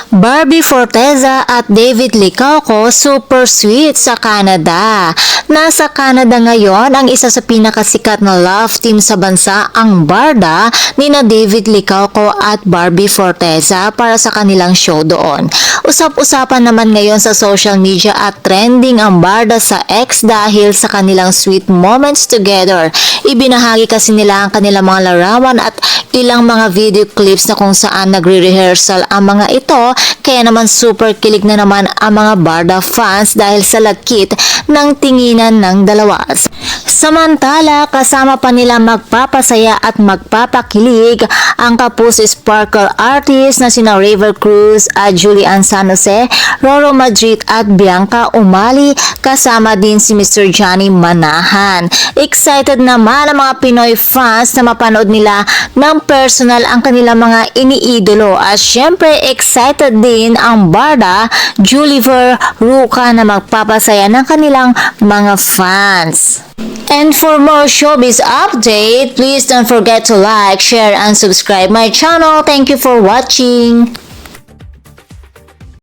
Barbie Forteza at David Licauco super sweet sa Canada. Nasa Canada ngayon ang isa sa pinakasikat na love team sa bansa, ang Barda nina David Licauco at Barbie Forteza para sa kanilang show doon. Usap-usapan naman ngayon sa social media at trending ang Barda sa X dahil sa kanilang sweet moments together. Ibinahagi kasi nila ang kanilang mga larawan at ilang mga video clips na kung saan nagre-rehearsal ang mga ito, kaya naman super kilig na naman ang mga Barda fans dahil sa lagkit ng tinginan ng dalawa. Samantala, kasama pa nila magpapasaya at magpapakilig ang kapuso sparkle artist na sina River Cruz at Julian San Jose, Roro Madrid at Bianca Umali, kasama din si Mr. Johnny Manahan. Excited naman ang mga Pinoy fans na mapanood nila ng personal ang kanilang mga iniidolo at syempre excited din ang Barda, Juliver, Ruka na magpapasaya ng kanilang mga fans. And for more showbiz update, please don't forget to like, share, and subscribe my channel. Thank you for watching.